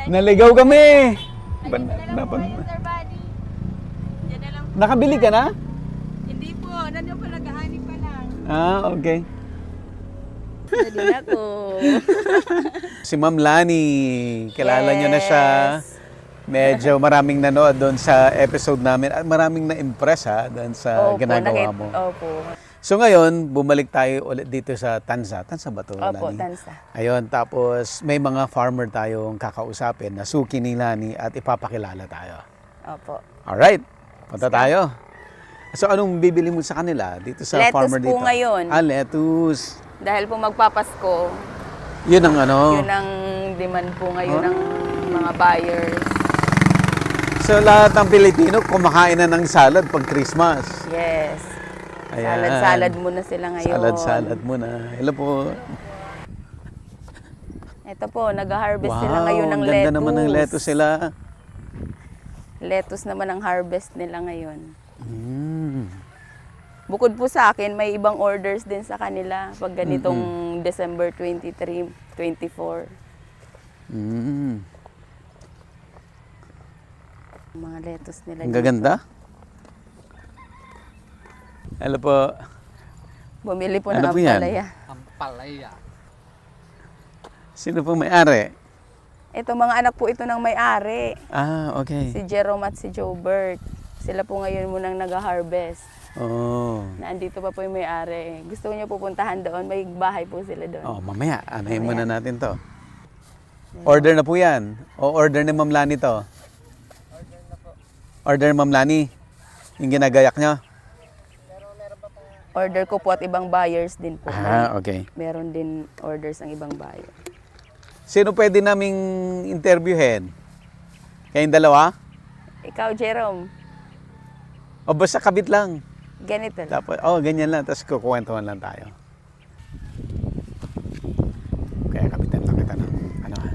Naligaw kami. Nandito na lang po kayo, Sir Buddy. Diyan na lang po. Nakabili ka na? Hindi po, nandiyan po nag-aani pa lang. Ah, okay. Ready na po. Si Ma'am Lani, kilala nyo na siya. Yes. Medyo maraming nanood doon sa episode namin at maraming na-impress ha doon sa ginagawa mo. Opo. So ngayon, bumalik tayo ulit dito sa Tanza. Tanza ba to, Opo, Lani? Tanza. Ayun, tapos may mga farmer tayong kakausapin na suki ni Lani at ipapakilala tayo. Opo. Alright, punta tayo. So anong bibili mo sa kanila dito sa Lettuce farmer dito? po ngayon. Ah, lettuce. Dahil po magpapasko, Yun ang ano. yun ang demand po ngayon ng mga buyers. So lahat ng Pilipino kumakain na ng salad pag Christmas. Yes. Ayan. Salad-salad muna sila ngayon. Salad muna. Hello po. Ito po, nag-harvest Wow, sila ngayon ng ang lettuce. ganda naman ng lettuce sila. Lettuce naman ang harvest nila ngayon. Mm. Bukod po sa akin, may ibang orders din sa kanila pag ganitong December 23, 24. Mm. Mga lettuce nila. Ang dito. gaganda. Hello po. Bumili po Ano ng po yan? ampalaya. Ampalaya. Sino po may-ari? Ito, mga anak po ito ng may-ari. Ah, okay. Si Jerome at si Jobert. Sila po ngayon munang nag-harvest. Oh. Nandito pa po yung may-ari. Gusto niyo pupuntahan doon, may bahay po sila doon. Oh, mamaya. Anahin muna natin to. Order na po yan. O order ni Ma'am Lani to? Order ni Ma'am Lani? Yung ginagayak nyo? Order ko po at ibang buyers din po. Ah, okay. Meron din orders ang ibang buyer. Sino pwede naming interviewin? Kayong dalawa? Ikaw, Jerome, O basta kabit lang? ganito lang. Tapos, ganyan lang. Tapos kukwentuhan lang tayo. Kaya kabitan lang kita ng ano ha?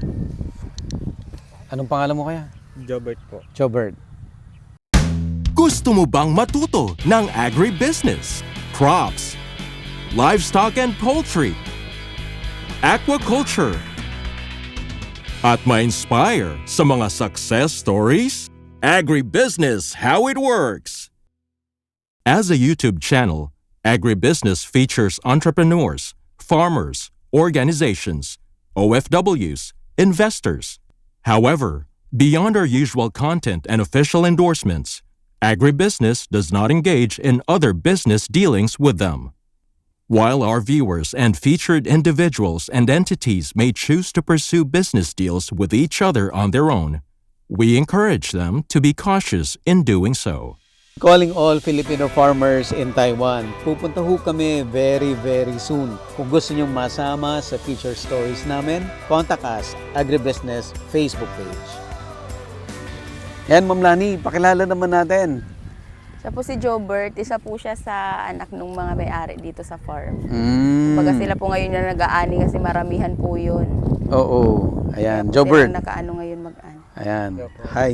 Anong pangalan mo kaya? Jobert po. Jobert. Gusto mo bang matuto ng agribusiness, crops, livestock and poultry, aquaculture, at ma-inspire sa mga success stories? Agribusiness, how it works! As a YouTube channel, Agribusiness features entrepreneurs, farmers, organizations, OFWs, investors. However, beyond our usual content and official endorsements, Agribusiness does not engage in other business dealings with them. While our viewers and featured individuals and entities may choose to pursue business deals with each other on their own, we encourage them to be cautious in doing so. Calling all Filipino farmers in Taiwan. Pupunta ho kami very, very soon. Kung gusto nyong masama sa feature stories namin, contact us, Agribusiness Facebook page. Yan, Ma'am Lani, pakilala naman natin. Siya po si Jobert, isa po siya sa anak ng mga may-ari dito sa farm. Mm. Kumbaga sila po ngayon na nag-aani kasi maramihan po yun. Oo, ayan, Sila Jobert. ang nakaano ngayon mag-aani. Ayan, hi.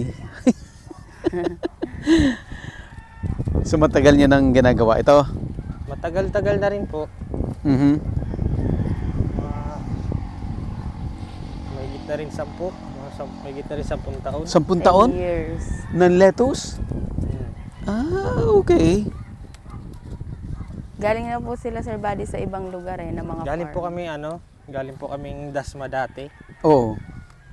So matagal niya nang ginagawa ito? Matagal-tagal na rin po. Mhm. May git na rin 10. May git na rin 10 taon. 10 taon? 10 years. Ng lettuce? Hmm. Ah, okay. Galing na po sila, Sir Buddy, sa ibang lugar na mga Galing po farm. kami galing po kaming Dasma dati. Oo.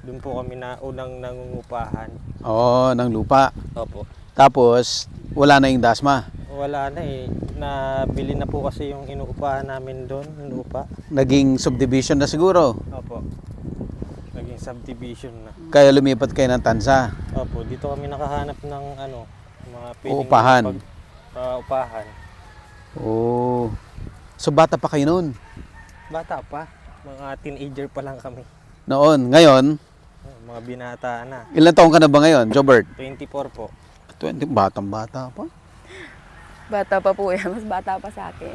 Doon po kami na unang nangungupahan. Oo, ng lupa. Opo. Tapos, wala na yung dasma. Wala na eh. Nabili na po kasi yung inuupahan namin doon, yung lupa. Naging subdivision na siguro. Opo. Naging subdivision na. Kaya lumipat kayo ng Tanza. Opo, dito kami nakahanap ng mga pwedeng Uupahan. upahan. Oo. So, bata pa kayo noon? Bata pa. Mga teenager pa lang kami. Noon. Ngayon, Mga binata na. ilan taong ka na ba ngayon, Jobert? 24 po. 20, batang-bata pa. Bata pa po yan, mas bata pa sa akin.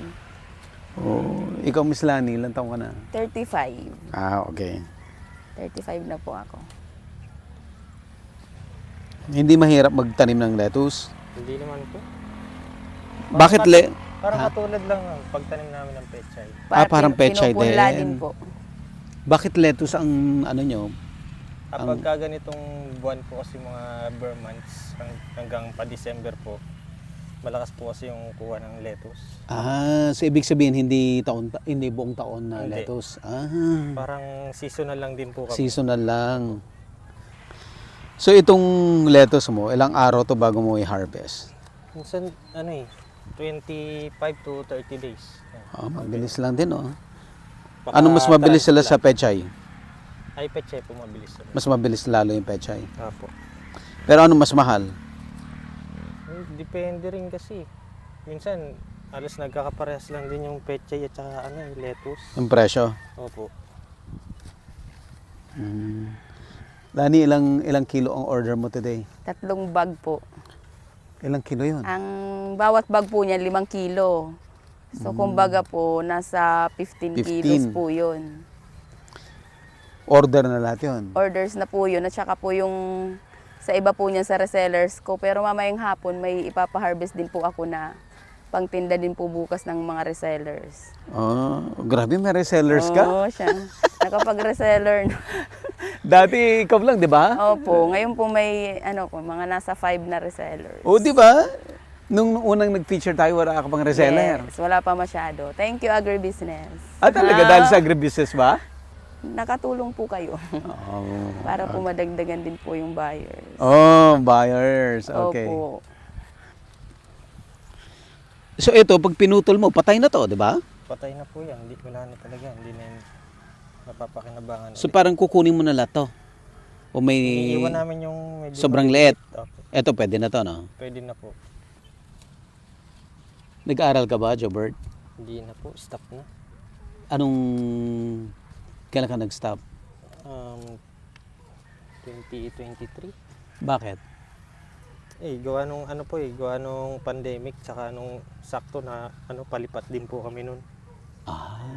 Oo. Ikaw, Miss Lani, ilan taong ka na? 35. Ah, okay. 35 na po ako. Hindi mahirap magtanim ng lettuce. Hindi naman po. Bakit Parang katulad lang ng pagtanim namin ng pechay. Parang pechay pinupunla din. po. Bakit lettuce ang ano nyo? Kapag ganitong buwan po kasi mga bare months hanggang pa December po, malakas po kasi yung kuha ng lettuce. So ibig sabihin hindi buong taon na Hindi. lettuce. Parang seasonal lang din po kami. Seasonal lang. So itong lettuce mo, ilang araw to bago mo i-harvest? Minsan, 25 to 30 days. Mabilis lang din, oh. Baka Ano mas mabilis sila transplant. sa pechay? Ay, pechay po mabilis. Mas mabilis lalo yung pechay. Apo. Pero ano mas mahal? Depende rin kasi. Minsan, alas nagkakaparehas lang din yung pechay at saka lettuce. Yung presyo? Opo. Lani, ilang kilo ang order mo today? 3 bag po. Ilang kilo yun? Ang bawat bag po niya 5 kilo. So kumbaga po, nasa 15 kilos 15. po yun. Order na lahat yun? Orders na po yun. At saka po yung sa iba po niya sa resellers ko. Pero mamayang hapon may ipapaharvest din po ako na pangtinda din po bukas ng mga resellers. Grabe, may resellers ka? Oo, siya. Nakapag-reseller na. Dati ikaw lang, di ba? Opo, ngayon po may mga nasa 5 na resellers. O, di ba? Nung unang nag-feature tayo, wala ka pang reseller. Yes, wala pa masyado. Thank you, Agribusiness. Talaga, dahil sa agribusiness ba? Nakatulong po kayo. Para po madagdagan din po yung buyers. Buyers. Okay. Opo. So ito, pag pinutol mo, patay na to, di ba? Patay na po yan. Wala na talaga. Hindi na yun napapakinabangan. So parang kukunin mo na lahat to? O may Iniiwan namin yung medyo sobrang liit? Opo. Ito, pwede na to, no? Pwede na po. Nag-aaral ka ba, Jobert? Hindi na po. Stop na. Kailan ka nag-stop? 2023. Bakit? Gawa nung pandemic, tsaka nung sakto na palipat din po kami nun.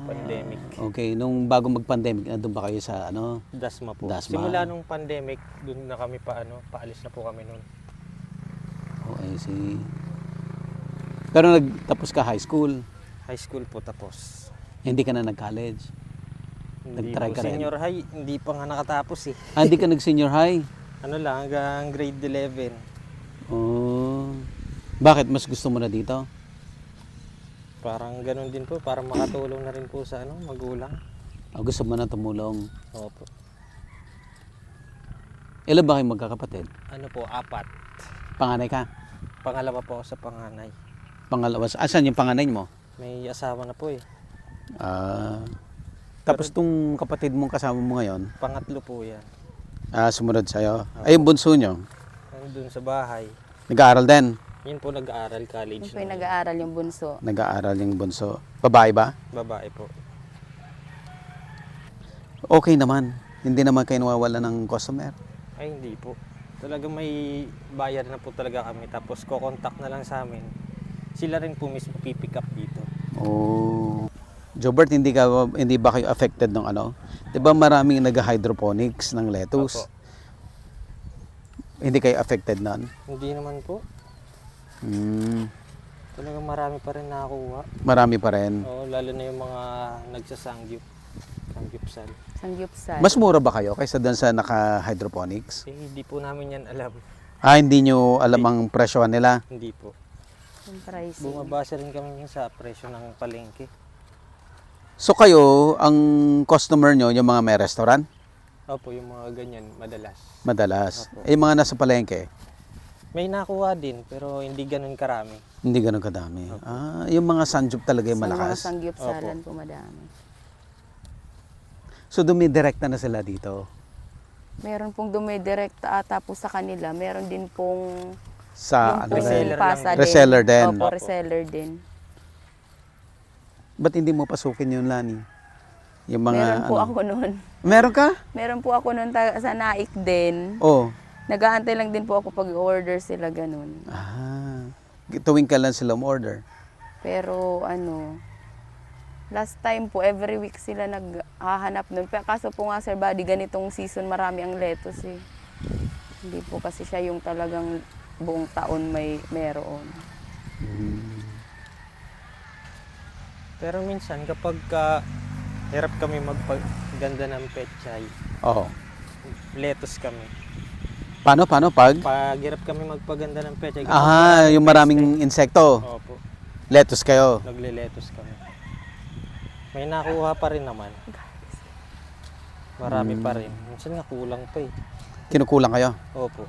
Pandemic. Okay, nung bago mag-pandemic, nandun ba kayo sa Dasma po. Dasma. Simula nung pandemic, dun na kami paalis na po kami nun. I see. Pero nagtapos ka high school, High school po tapos. hindi ka na nag-college. Hindi Nag-try po ka rin? senior high, hindi pa nga nakatapos eh. Hindi ka nag-senior high? Hanggang grade 11. Bakit? Mas gusto mo na dito? Parang ganun din po, para makatulong na rin po sa magulang. Gusto mo na tumulong? Opo. Ilan ba kayong magkakapatid? 4. Panganay ka? Pangalawa po ako sa panganay. Pangalawa? Asan yung panganay mo? May asawa na po eh. Tapos tong kapatid mong kasama mo ngayon, Pangatlo po yan. sumunod sa'yo. Ay, yung bunso nyo, Nandun sa bahay. nag-aaral din. Yun po nag-aaral Yung college. po yung nag-aaral yung bunso. Nag-aaral yung bunso. Babae ba? Babae po. Okay naman. Hindi naman kayo nawawala ng customer. Ay hindi po. Talaga may bayar na po talaga kami. Tapos kokontak na lang sa amin. Sila rin po mismo pipick up dito. Jobert, hindi ba kayo affected ng 'Di ba maraming nag-hydroponics ng lettuce? Opo. Hindi kayo affected nun? Hindi naman po. Talagang marami pa rin nakakuha. Marami pa rin. Oo, lalo na yung mga nagsasangyup. Sangyupsal. Sangyupsal. Mas mura ba kayo kaysa doon sa naka-hydroponics? Hindi po namin yan alam. Hindi nyo alam ang presyo nila? Hindi po. Yung pricing. Bumabasa rin kami sa presyo ng palengke. So kayo, ang customer nyo, yung mga may restaurant? Opo, yung mga ganyan, madalas. Madalas. Opo. Yung mga nasa palengke, May nakuha din, pero hindi ganun karami. hindi ganun kadami. Yung mga sanjup talaga yung Sa mga malakas. sangyupsalan po madami. So dumidirekta na sila dito. Meron pong dumidirekta ata po sa kanila. Meron din pong Sa yung pong reseller pasa lang. Reseller din. Opo, Opo. reseller din. Ba't hindi mo pasukin yun, Lani? Yung mga Meron po ako noon. Meron ka? Meron po ako noon sa Naik din. Oo. Nag-aantay lang din po ako pag order sila ganun. Tuwing ka lang sila order. Pero last time po, every week sila naghahanap nun. Kaso po nga, Sir Buddy, ganitong season marami ang lettuce eh. Hindi po kasi siya yung talagang buong taon meron. Pero minsan, kapag hirap kami magpaganda ng pechay, Oo. lettuce kami. Paano? Pag? Paghirap kami magpaganda ng pechay. Yung maraming insekto. Opo, Lettuce kayo. nagle-lettuce kami. May nakuha pa rin naman. Marami pa rin. Minsan nga kulang pa eh. Kinukulang kayo. Opo.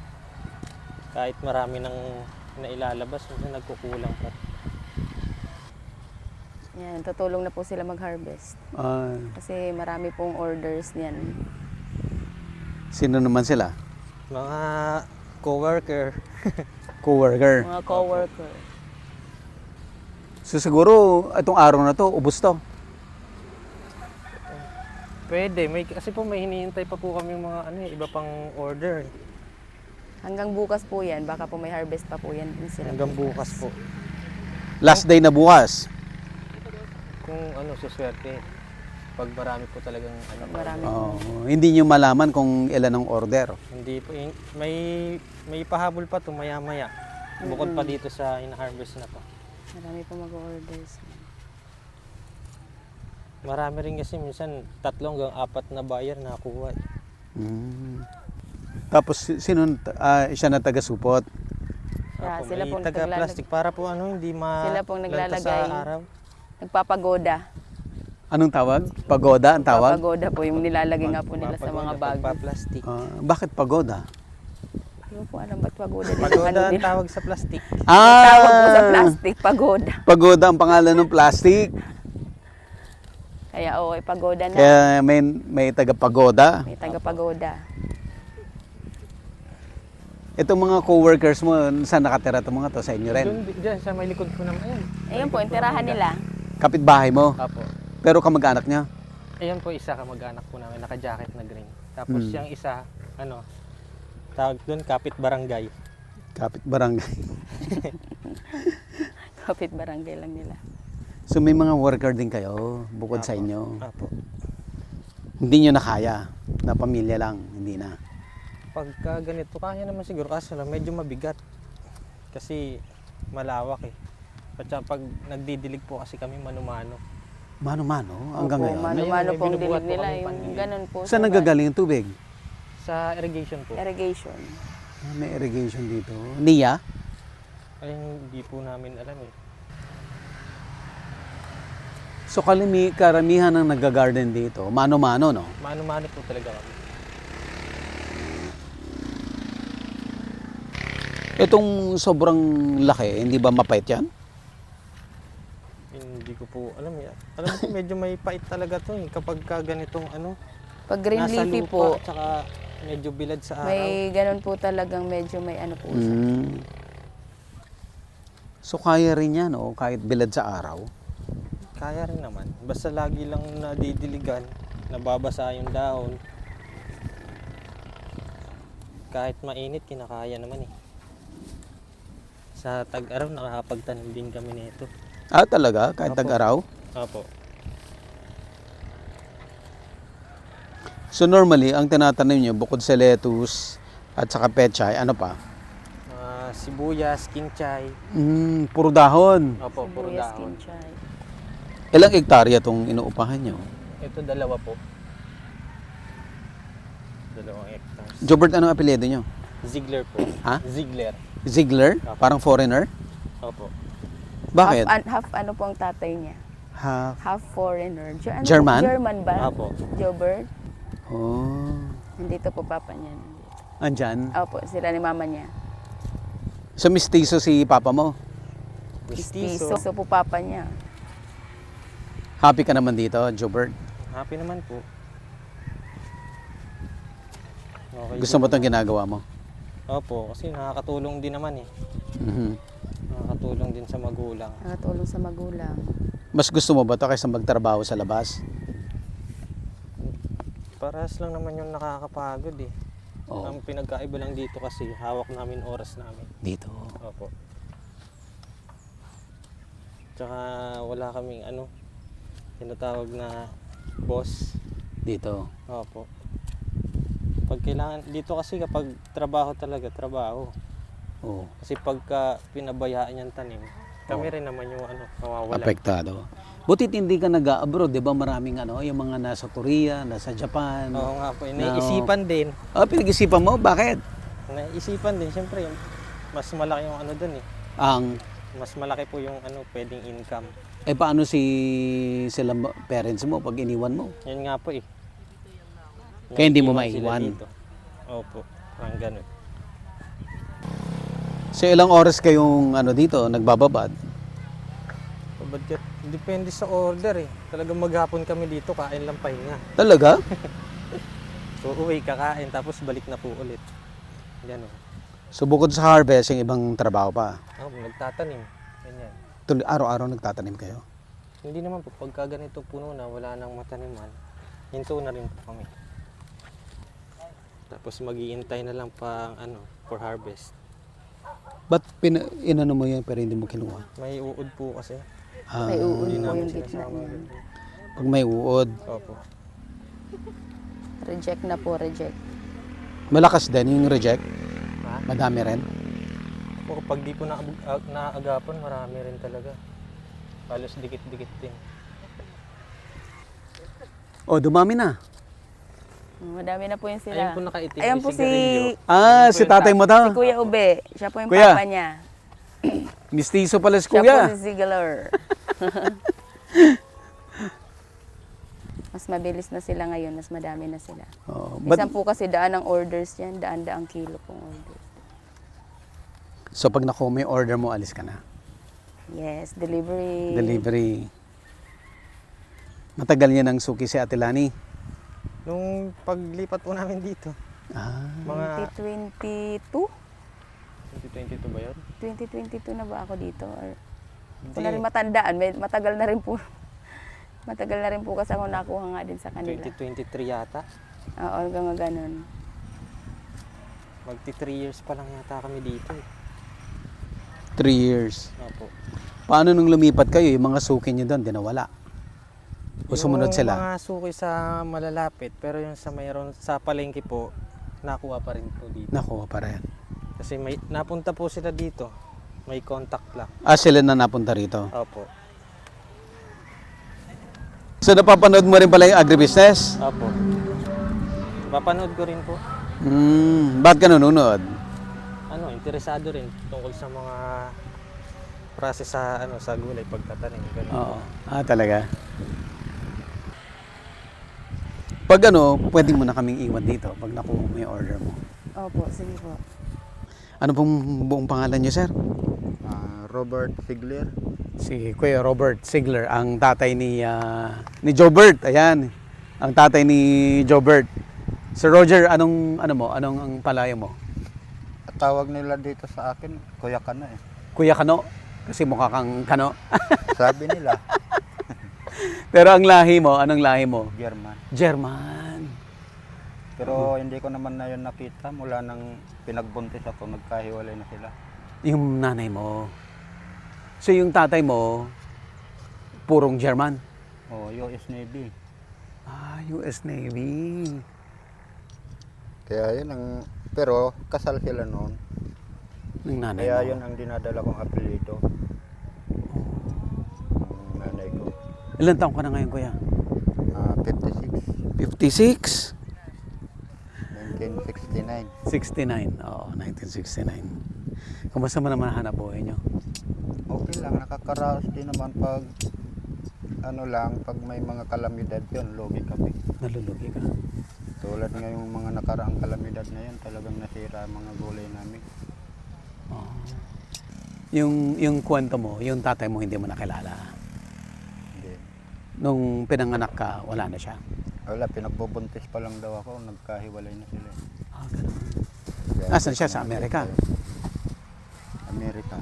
Kahit marami nang nailalabas, minsan nagkukulang pa. Yan, tutulong na po sila mag-harvest. Kasi marami pong orders niyan. Sino naman sila? Mga coworker. Coworker. Mga coworker. So siguro itong araw na to, ubos to. Pwede, kasi po may hinihintay pa po kami mga iba pang order. Hanggang bukas po yan. Baka po may harvest pa po yan din sila. Hanggang bukas po. Last day na bukas. Kung suswerte. Pag marami po talagang Marami. Hindi nyo malaman kung ilan ang order. Hindi po, may pahabol pa to maya-maya. Bukod pa dito sa in-harvest na to. Marami po mag-orders. Marami rin kasi minsan 3 hanggang 4 na buyer nakakuha. Tapos siya na taga-supot. Yeah, Opo, sila may pong taga-plastic para po hindi Sila pong lalanta naglalagay. sa araw. Nagpapagoda. Anong tawag? Pagoda ang tawag? Pagoda po yung nilalagay nga po nila sa mga bag. Pagpa-plastic. Bakit pagoda? Ano po alam ba't pagoda nila? Pagoda ang tawag sa plastic. Tawag po sa plastic, pagoda. Pagoda ang pangalan ng plastic. Kaya pagoda na. Kaya may taga-pagoda. May taga-pagoda. Itong mga co-workers mo, saan nakatira itong mga to? Sa inyo rin? Diyan sa may likod po naman. Ayun po, yung tirahan nila. Kapitbahay mo? Apo. Pero kamag-anak niya? Ayan po isa kamag-anak po namin, naka-jacket na green. Tapos yung isa, tawag doon, kapit barangay. Kapit barangay. Kapit barangay lang nila. So may mga worker din kayo bukod sa inyo. Apo. Hindi nyo na kaya. Na pamilya lang, hindi na. Pagka ganito, kaya naman siguro. Kaso lang, medyo mabigat. Kasi malawak eh. At saka pag nagdidilig po kasi kami mano-mano. Mano-mano hanggang Opo, ngayon. mano-mano Ayun, may pong binubuhat dilig po nila. kaming Yung pandilig. ganun po. Saan nanggagaling yung tubig? Sa irrigation po. Irrigation. May irrigation dito. Niya? Ay, hindi po namin alam eh. So karamihan ng nag-garden dito, mano-mano, no? Mano-mano po talaga kami. Itong sobrang laki, hindi ba mapait yan? Hindi ko po alam eh. Alam ko medyo may pait talaga to eh. Kapag ka ganitong Pag green nasa leafy lupa, po, tsaka medyo bilad sa araw. may ganun po talagang medyo may po siya. So kaya rin yan, no? Kahit bilad sa araw. Kaya rin naman. Basta lagi lang nadidiligan, nababasa yung dahon. Kahit mainit, kinakaya naman eh. Sa tag-araw, nakakapagtanim din kami nito. Talaga? Kahit Opo. tag-araw? Opo. So normally, ang tinatanim nyo, bukod sa lettuce at saka pechay, ano pa? Sibuyas, kinchay. Puro dahon. Opo, puro Sibuyas, dahon. kinchay. Ilang hektarya itong inuupahan nyo? Ito 2 po. 2 hectares. Jobert, anong apelyido nyo? Ziegler po. Ha? Ziegler. Ziegler? Parang foreigner? Opo. Bakit? Half ano po ang tatay niya? Half. Half foreigner. German? German ba? Opo. Jobert? Oh. Nandito po papa niya. Andyan? Opo, sila ni mama niya. So mistiso si papa mo? Mestizo. So po papa niya. Happy ka naman dito, Jobert? Happy naman po. Okay, Gusto mo itong ginagawa mo? Opo, kasi nakakatulong din naman eh. Mhm. Nakakatulong din sa magulang. Nakatulong sa magulang. Mas gusto mo ba ito kaysa magtrabaho sa labas? Parehas lang naman yung nakakapagod eh. Oo. Ang pinagkaiba lang dito kasi hawak namin oras namin. Dito. Opo. Tsaka wala kaming tinatawag na boss. Dito. Opo. Pag kailangan, dito kasi kapag trabaho talaga, trabaho. Oo. Kasi pagka pinabayaan yung tanim, kami rin naman yung nawawala. Apektado. Butit hindi ka nag-abroad, 'di ba? Maraming yung mga nasa Korea, nasa Japan. Oo nga po, naisipan din. Pinag-isipan mo, bakit? Naisipan din, syempre, mas malaki yung ano dun eh. Mas malaki po yung pwedeng income. Paano sila parents mo pag iniwan mo? Yun nga po eh. Kaya hindi mo Naiiwan sila maiwan? dito. Opo, parang ganun. So ilang oras kayong dito, nagbababad? Budget, depende sa order eh. Talagang maghapon kami dito, kain lang pahinga. Talaga? So uwi, kakain, tapos balik na po ulit. Ganun. So bukod sa harvest, yung ibang trabaho pa? Nagtatanim. Ganyan. Araw-araw nagtatanim kayo? Hindi naman po, pagka ganito puno na, wala nang mataniman, hinto na rin po kami. Tapos mag-iintay na lang for harvest. Ba't inano mo yan pero hindi mo kinuha? May uod po kasi. May uod Hindi po namin yung gitna sinasama. niya. Pag may uod, Opo. Reject na po, reject. malakas din yung reject? Ha? Madami rin? O, pag di po naagapan, marami rin talaga. Halos dikit-dikit din. Dumami na. Madami na po yung sila. Ayun po nakaitim. Ayan may po si, sigarilyo. Si tatay mo si daw. Kuya Ube. Siya po yung Kuya. papa niya. Mistiso pala si Siya po kuya. si Ziegler. Mas mabilis na sila ngayon, mas madami na sila. Minsan po kasi daan ang orders yan, daan-daang kilo pong orders. So pag nakuha mo yung order mo, alis ka na? Yes, delivery. Delivery. Matagal niya ng suki si Ate Lani? Nung paglipat po namin dito, mga 2022? 2022 ba yun? 2022 na ba ako dito? Or, Hindi. ko na rin matandaan, matagal na rin po. Matagal na rin po kasi ako nakuha nga din sa kanila. 2023 yata. Oo, hanggang ganun. Magti 3 years pa lang yata kami dito eh. 3 years. Opo. Paano nung lumipat kayo, yung mga suki niyo doon, dinawala? O sumunod Yung sila? mga suki sa malalapit, pero yung sa palengke po, nakuha pa rin po dito. Nakuha pa rin. Kasi napunta po sila dito. May contact lang. Sila na napunta rito. Opo. So napapanood mo rin pala yung agribusiness? Opo. Papanood ko rin po. Ba't ka nanonood? Interesado rin tungkol sa mga process sa gulay pagtatanim. Ganun. Oo. Talaga? Pag pwede mo na kaming iwan dito pag nakuha mo yung order mo. Opo, sige po. Ano pong buong pangalan niyo, sir? Robert Sigler. Si Kuya Robert Ziegler, ang tatay ni Jobert. Ayan, ang tatay ni Jobert. Sir Roger, anong ang palayo mo? At tawag nila dito sa akin, Kuya Kano eh. Kuya Kano? Kasi mukha kang Kano. Sabi nila, Pero ang lahi mo, anong lahi mo? German. German. Pero hindi ko naman na yun nakita mula nang pinagbuntis ako, nagkahiwalay na sila. Yung nanay mo. So yung tatay mo, purong German. US Navy. US Navy. Kaya yun pero kasal sila noon. Ng nanay Kaya mo. yun ang dinadala kong apelyido. Ang nanay ko. Ilan taong ka na ngayon, kuya? 56? 56, 1969. 69. Oo, 1969. Kumusta mo naman hanap buhay nyo? Okay lang, nakakaraos din naman pag pag may mga kalamidad yun, logi kami. Nalulugi ka. Tulad ngayong mga nakaraang kalamidad na yan, talagang nasira ang mga gulay namin. Yung kwento mo, yung tatay mo hindi mo nakilala. Hindi. Nung pinanganak ka, wala na siya. Wala, pinagbubuntis pa lang daw ako, nagkahiwalay na sila. Ganun. Kaya Asan siya? Sa Amerika? Amerika.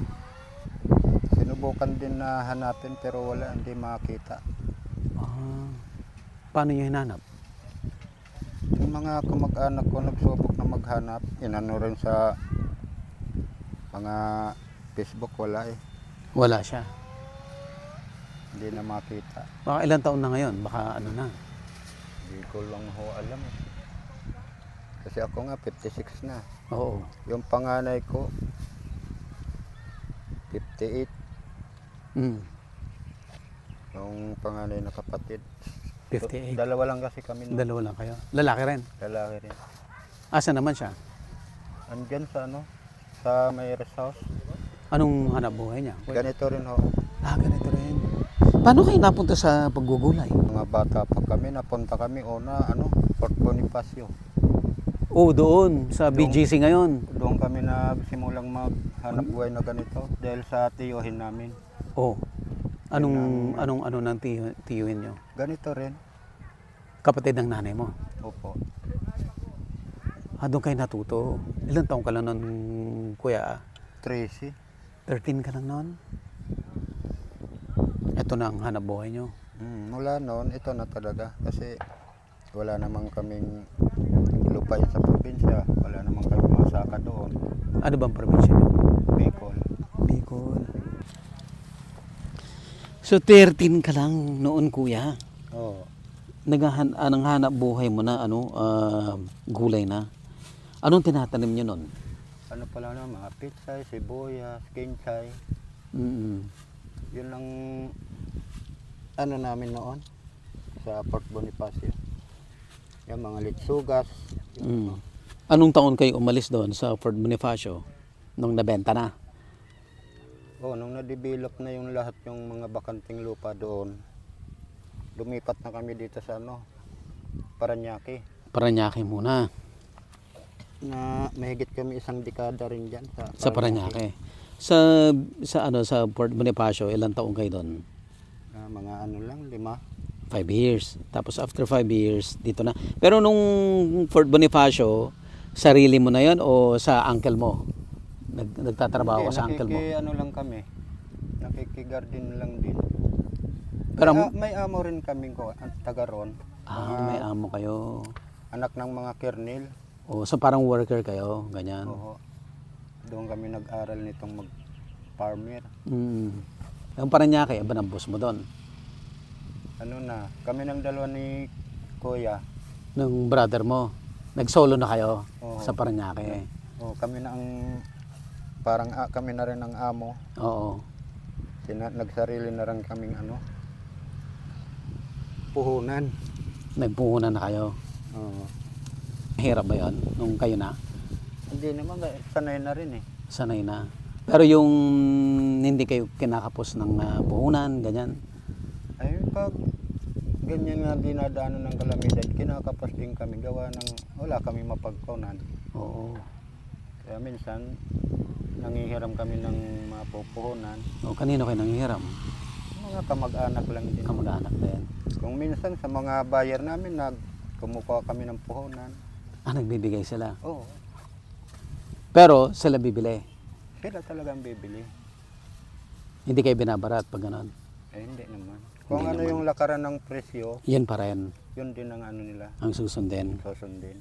Sinubukan din na hanapin pero wala, hindi makita. Paano nyo hinanap? Yung mga kamag-anak ko nagsubok na maghanap, inano rin sa mga Facebook, wala eh. Wala siya. Hindi na makita. Baka ilang taon na ngayon? Baka ano na? Hindi ko lang ho alam eh. Kasi ako nga 56 na. Oo. Yung panganay ko 58. Yung panganay na kapatid. 58. Dalawa lang kasi kami. Dalawa lang kayo. Lalaki rin. Lalaki rin. Asa naman siya? Andyan sa ano? Sa may rest house. Anong hanap buhay niya? Ganito rin ho. Ganito rin. Paano kayo napunta sa paggugulay? Mga bata pa kami, napunta kami una, Fort Bonifacio. Oh, doon sa BGC ngayon. Doon kami nagsimulang maghanap buhay na ganito dahil sa tiyuhin namin. Oh. Anong nang tiyuhin niyo? Ganito rin. Kapatid ng nanay mo. Opo. Doon kayo natuto. Ilang taong ka lang nun, kuya? Tracy. 13 ka lang nun? Ito na ang hanap buhay niyo. Mula noon, ito na talaga. Kasi wala namang kaming lupain sa probinsya. Wala namang kami masaka doon. Ano bang probinsya niyo? Bicol. Bicol. So 13 ka lang noon, kuya. Oo. Anong hanap buhay mo na gulay na. Anong tinatanim niyo noon? Ano pala na, mga pitsay, sibuyas, kinchay. Yun lang namin noon sa Fort Bonifacio. Yung mga litsugas. Anong taon kayo umalis doon sa Fort Bonifacio? Nung nabenta na? Nung na-develop na yung lahat yung mga bakanting lupa doon, lumipat na kami dito sa Parañaque. Parañaque muna. Na mahigit kami isang dekada rin dyan Sa Parañaque. Sa Fort Bonifacio, ilang taong kayo doon? Mga 5. 5 years. Tapos after 5 years, dito na. Pero nung Fort Bonifacio, sarili mo na yon o sa uncle mo? Nagtatrabaho ka sa uncle mo? Lang kami. Nakikigarden lang din. Pero may amo rin kami taga ron. may amo kayo. Anak ng mga kernel. O, so parang worker kayo, ganyan. Oo. Doon kami nag-aral nitong mag-farmer. Yung Parañaque, iba ng boss mo doon? Kami ng dalawa ni Kuya. Ng brother mo? Nag-solo na kayo Oo. sa Parañaque? Kami na kami na rin ang amo. Oo. Nagsarili na rin kaming puhunan. Nagpuhunan na kayo? Oo. Hirap ba yun nung kayo na? Hindi naman, sanay na rin eh. Sanay na. Pero yung hindi kayo kinakapos ng puhunan, ganyan? Ay, pag ganyan nga dinadaanan ng kalamidad, kinakapos din kami gawa ng wala kami mapagkunan. Oo. Kaya minsan, nangihiram kami ng mga pupuhunan. O, kanino kayo nanghihiram? Mga kamag-anak lang din. Kamag-anak din. Kung minsan sa mga buyer namin, kumukuha kami ng puhunan. Nagbibigay sila. Oo, Pero sila bibili. sila talagang bibili. Hindi kayo binabarat pag gano'n. Hindi naman. Kung Hindi naman. yung lakaran ng presyo, Yan pa rin yun din ang nila, ang susundin. susundin.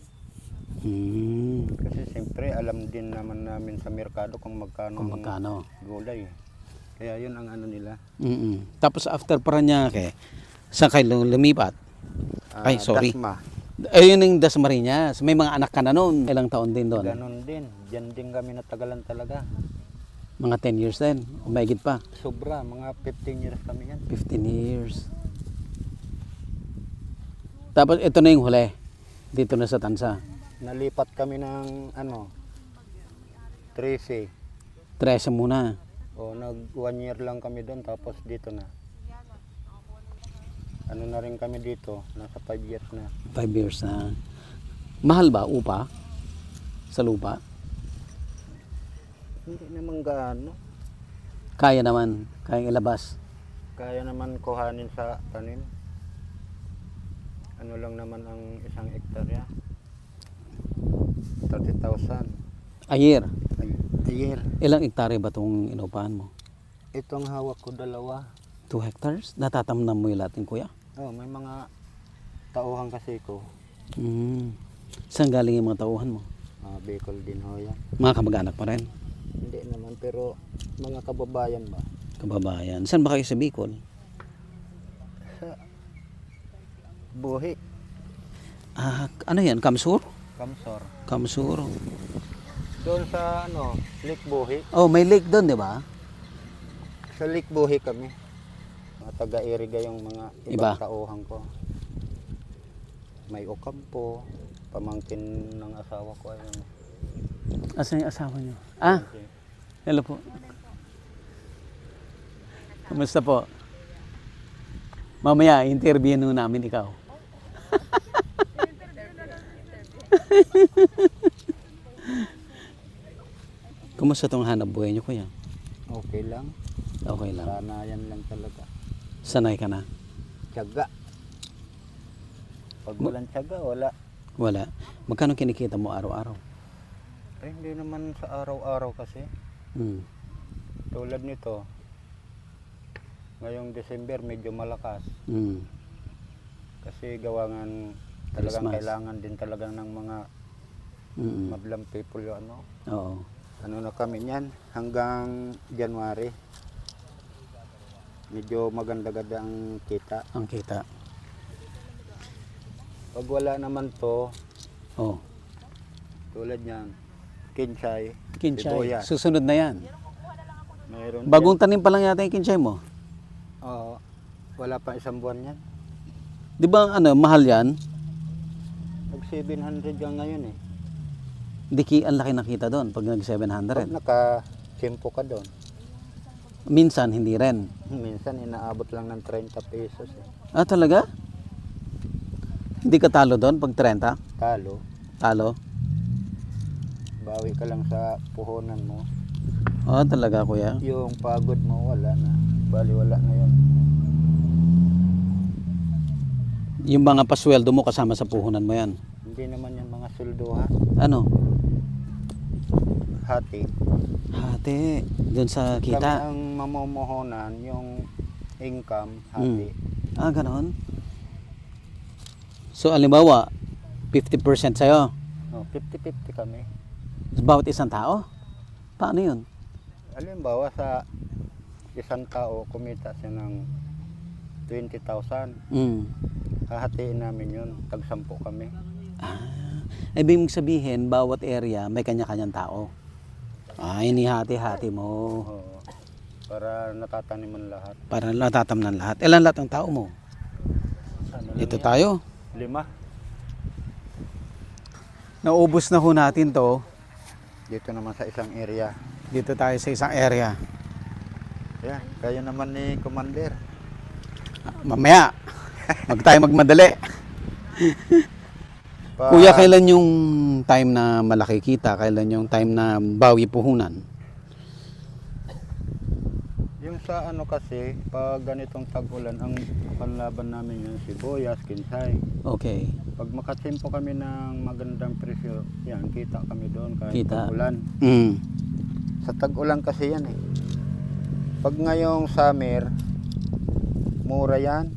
Hmm. Kasi siyempre alam din naman namin sa merkado kung magkano Kung ang magkano. gulay. Kaya yun ang nila. Tapos after Parañaque, saan kayo lumipat? Ay, sorry. Dasma. Ayun yung Dasmariñas. May mga anak ka na noon. Ilang taon din doon? Ganon din. Diyan din kami natagalan talaga. Mga 10 years din. O mahigit pa. Sobra, mga 15 years kami yan. 15 years. Tapos ito na yung huli. Dito na sa Tansa. Nalipat kami ng 13. 13 muna. Nag 1 year lang kami doon tapos dito na. Na rin kami dito, nasa 5 years na. 5 years na. Mahal ba upa? Sa lupa? Hindi naman gaano. Kaya naman. Kayang ilabas. Kaya naman kuhanin sa tanim. Ano lang naman ang isang hektarya? 30,000. A year. A year. Ilang hektarya ba itong inupahan mo? Itong hawak ko 2. 2 hectares? Natatamnan mo yung lahat, kuya? May mga tauhan kasi ko. Saan galing yung mga tauhan mo? Bicol din ho yan. Mga kamag-anak pa rin? Hindi naman, pero mga kababayan ba? Kababayan. Saan ba kayo sa Bicol? Sa Buhi. Ano yan? Kamsur? Kamsor. Kamsur. Doon sa Lake Buhi. Oh, may lake doon, di ba? Sa Lake Buhi kami. Mga taga-iriga yung mga Iba? ibang tauhan ko. May Ocampo, pamangkin ng asawa ko. Ayun. Asan yung asawa niyo? Ah, hello po. Kumusta po? Mamaya, interviewin nun namin ikaw. Kumusta tong hanap buhay niyo, kuya? Okay lang. Okay lang. Sana yan lang talaga. Sanay ka na? Tiyaga. Pag walang tiyaga, wala. Wala. Magkano kinikita mo araw-araw? Ay, hindi naman sa araw-araw kasi. Hmm. Tulad nito, ngayong December medyo malakas. Hmm. Kasi gawangan talagang Christmas. kailangan din talagang ng mga Mm. madlang people yung ano. Oo. Ano na kami niyan hanggang January. Medyo maganda-ganda ang kita. Ang kita. Pag wala naman to, Oh. tulad niyan, kinsay, Kinchay. sibuyas. Susunod na yan. Mayroon Bagong tanim pa lang yata yung kinchay mo. Oo. Wala pa isang buwan yan. Di ba mahal yan? Nag 700 yan ngayon eh. Ang laki nakita doon pag nag Pag 700. naka-simpo ka doon, Minsan hindi rin. minsan inaabot lang ng 30 pesos eh. Ah, talaga? Hindi ka talo doon pag 30? Talo, Talo? bawi ka lang sa puhunan mo. Oo, talaga kuya. Yung pagod mo, wala na. Bali, wala na yun. Yung mga pasweldo mo kasama sa puhunan mo yan. Hindi naman yung mga sulduhan. Ano? Hati. Hati. Doon sa Kami kita. ang mamumuhunan, yung income, hati. Ah, ganon. So, alimbawa, 50% sa'yo. No, 50-50 kami. Sa bawat isang tao? Paano yun? Halimbawa sa isang tao, kumita siya ng 20,000. Mm. Hahatiin namin yun, tag-10 kami. Ibig mong sabihin, bawat area may kanya-kanyang tao. Ah, inihati-hati mo. Oo. Para natataniman lahat. Para natatamnan lahat. Ilan lahat ng tao mo? Ano lang Ito yan? tayo. 5. Naubos na ho natin to. Dito naman sa isang area. Dito tayo sa isang area. Yan, kayo naman ni Commander. Mamaya, tayo magmadali. Pa- Kuya, kailan yung time na malaki kita? Kailan yung time na bawi puhunan? Yung sa ano kasi, pag ganitong tag-ulan, ang panlaban namin yung sibuyas, kinsay. Okay. Pag makatimpo kami ng magandang presyo, yan, kita kami doon kahit Kita. tag-ulan. Mm. Sa tag-ulan kasi yan eh. Pag ngayong summer, mura yan.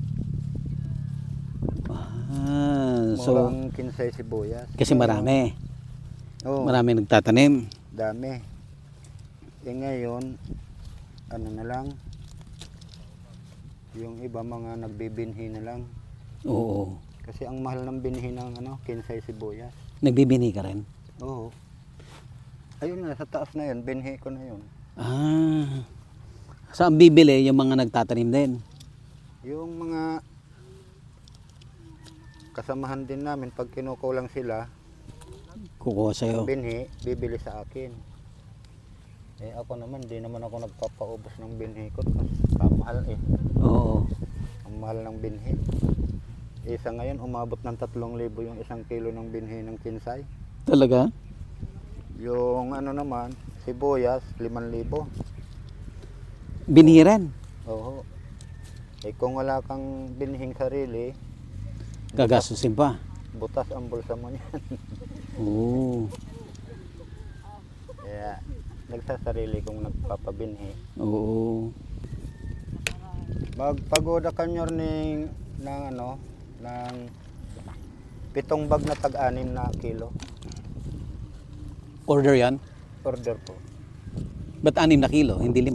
Ah, Mura so, ang kinsay sibuyas. kasi marami. Oo, Marami nagtatanim. dami. Eh ngayon, ano na lang, yung iba mga nagbibinhi na lang. Oo. Kasi ang mahal ng binhi ng kinsay sibuyas. Nagbibini ka rin? Oo. Ayun na, sa taas na yun, binhi ko na yun. Ah. Saan bibili yung mga nagtatanim din? Yung mga kasamahan din namin, pag kinukulang sila, Kukuha sa'yo. binhi, bibili sa akin. Eh ako naman, di naman ako nagpapaubos ng binhi ko. Ang mahal eh. Oo. Ang mahal ng binhi. Isa ngayon, umabot ng 3,000 yung 1 kilo ng binhi ng kinsay. Talaga? Yung naman, sibuyas, 5,000. Binihiran? Oo. Eh kung wala kang binhing sarili, Gagastusin pa? butas ang bulsa mo niyan. Oo. Kaya nagsasarili kong nagpapabinhi. Oo. Magpagoda kanyor ng 7 bag na tag-6 na kilo. Order yan? Order po. Ba't 6 na kilo, hindi 5?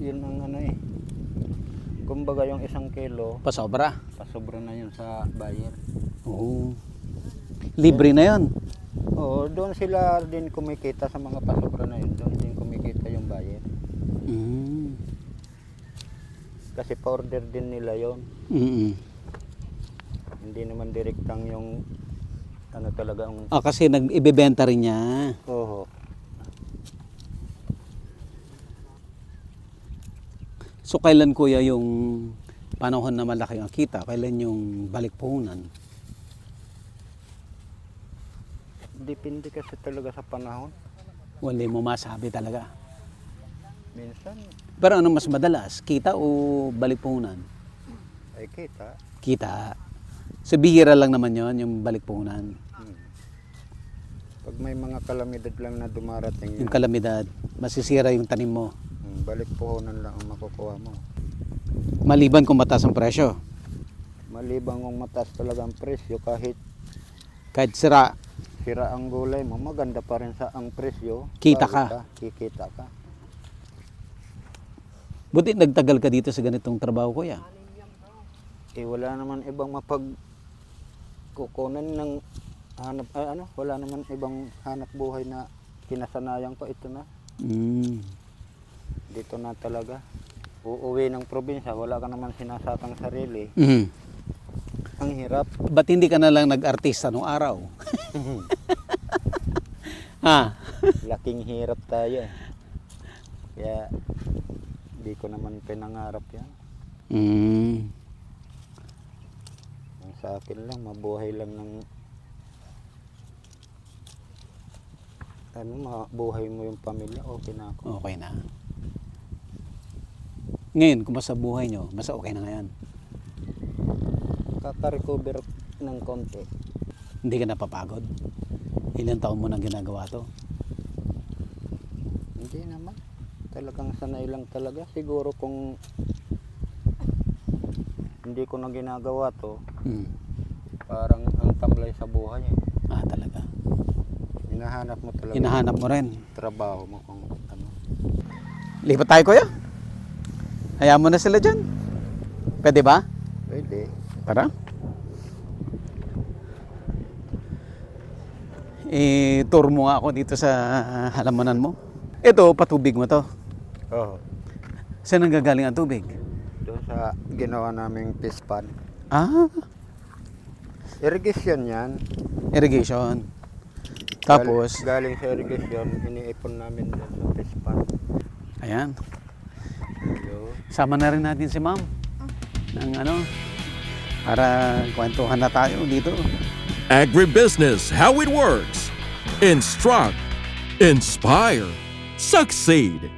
Yun ang kumbaga yung 1 kilo, Pasobra? pasobra na yun sa buyer. Oo. Libre na yon. Oo, doon sila din kumikita sa mga pasobra na yun. Doon din kumikita yung buyer. Mm. Kasi pa-order din nila yon. Mm. Hindi naman direktang yung ano talaga ang Kasi nag-ibebenta rin niya. oho. So kailan kuya yung panahon na malaki ang kita? Kailan yung balikpunan? Depende kasi talaga sa panahon. Wala mo masabi talaga. Minsan Pero ano mas madalas? Kita o balikpunan? ay kita. Kita. So bihira lang naman yon yung balikpunan. Pag may mga kalamidad lang na dumarating, Yung kalamidad, masisira yung tanim mo. balik puhunan lang ang makukuha mo. Maliban kung mataas ang presyo. Malibang kung mataas talaga ang presyo, kahit Kahit sira, sira ang gulay mo, maganda pa rin sa ang presyo. Kita Bawi ka. Kikita ka. buti nagtagal ka dito sa ganitong trabaho kuya. Wala naman ibang kukunan ng hanap, wala naman ibang hanap buhay na kinasanayan ko. Ito na, Mm. dito na talaga. Uuwi ng probinsya, wala ka naman sinasakang sarili. Mhm. Ang hirap. Ba't hindi ka na lang nag-artista nung araw? Ha? Laking hirap tayo. Kaya, di ko naman pinangarap yan. Mm. Ang sa akin lang, mabuhay lang ng mabuhay mo yung pamilya, okay na ako. Okay na. Ngayon, kumusta buhay nyo? Basta okay na ngayon. Kaka-recover ng konti. Hindi ka napapagod. Ilang taon mo nang ginagawa to? Hindi naman. Talagang sanay lang talaga. Siguro kung hindi ko na ginagawa to, Mm. parang ang tamlay sa buhay eh. Talaga. Hinahanap mo talaga Hinahanap mo rin. yung trabaho mo kung ano. Lipat tayo kuya. Hayaan mo na sila dyan. Pwede ba? Pwede. Tara. I-tour mo nga ako dito sa halamanan mo. Ito, patubig mo to. Oo. Saan ang gagaling ang tubig? Doon sa ginawa naming fish pond. Irrigation yan. Irrigation. Tapos, Galing sa irrigation, iniipon namin doon sa fish pond. ayan. So, Sama na rin natin si ma'am. Ng para kwentuhan na tayo dito. Agribusiness, how it works. Instruct, inspire, succeed.